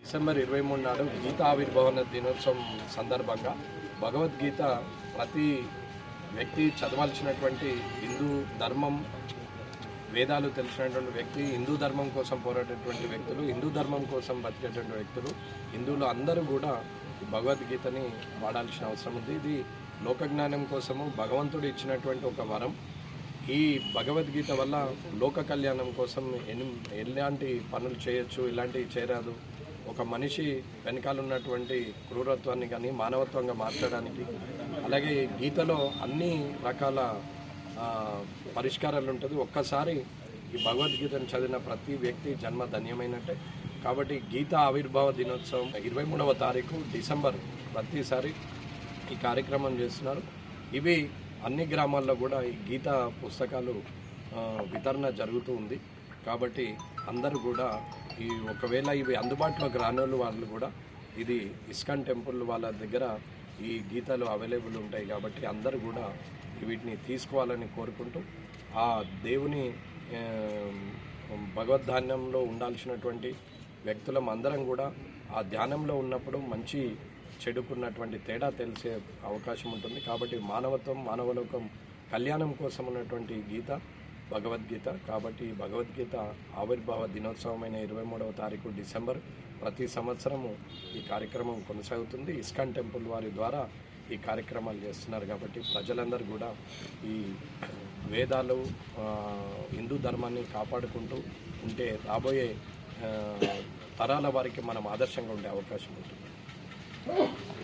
December 23 నాడు గీతా ఆవిర్భావన దినోత్సవం సందర్భంగా భగవద్గీత ప్రతి వ్యక్తి చదవాల్సినటువంటి హిందూ ధర్మం వేదాలు తెలిసినటువంటి వ్యక్తి, హిందూ ధర్మం కోసం పోరాడేటువంటి వ్యక్తులు, హిందూ ధర్మం కోసం బతికేటువంటి వ్యక్తులు, హిందువులు అందరూ కూడా భగవద్గీతని వాడాల్సిన అవసరం ఉంది. ఇది లోకజ్ఞానం కోసము భగవంతుడు ఇచ్చినటువంటి ఒక వరం. ఈ భగవద్గీత వల్ల లోక కళ్యాణం కోసం ఎలాంటి పనులు చేయొచ్చు, ఇలాంటివి చేయరాదు, ఒక మనిషి వెనకాల ఉన్నటువంటి క్రూరత్వాన్ని కానీ మానవత్వంగా మార్చడానికి, అలాగే గీతలో అన్ని రకాల పరిష్కారాలు ఉంటుంది. ఒక్కసారి ఈ భగవద్గీతను చదివిన ప్రతి వ్యక్తి జన్మ ధన్యమైనట్టే. కాబట్టి గీతా ఆవిర్భావ దినోత్సవం 23వ తారీఖు డిసెంబర్ ప్రతిసారి ఈ కార్యక్రమం చేస్తున్నారు. ఇవి అన్ని గ్రామాల్లో కూడా ఈ గీతా పుస్తకాలు వితరణ జరుగుతూ ఉంది. కాబట్టి అందరూ కూడా ఒకవేళ ఇవి అందుబాటులోకి రానోళ్ళు వాళ్ళు కూడా ఇది ఇస్కాన్ టెంపుల్ వాళ్ళ దగ్గర ఈ గీతాలు అవైలబుల్ ఉంటాయి. కాబట్టి అందరూ కూడా వీటిని తీసుకోవాలని కోరుకుంటూ, ఆ దేవుని భగవద్ధాన్యంలో ఉండాల్సినటువంటి వ్యక్తులం అందరం కూడా ఆ ధ్యానంలో ఉన్నప్పుడు మంచి చెడుకున్నటువంటి తేడా తెలిసే అవకాశం ఉంటుంది. కాబట్టి మానవత్వం, మానవలోకం కళ్యాణం కోసం ఉన్నటువంటి గీత భగవద్గీత. కాబట్టి ఈ భగవద్గీత ఆవిర్భావ దినోత్సవమైన 23వ తారీఖు డిసెంబర్ ప్రతి సంవత్సరము ఈ కార్యక్రమం కొనసాగుతుంది. ఇస్కాన్ టెంపుల్ వారి ద్వారా ఈ కార్యక్రమాలు చేస్తున్నారు. కాబట్టి ప్రజలందరూ కూడా ఈ వేదాలు, హిందూ ధర్మాన్ని కాపాడుకుంటూ ఉంటే రాబోయే తరాల వారికి మనం ఆదర్శంగా ఉండే అవకాశం ఉంటుంది.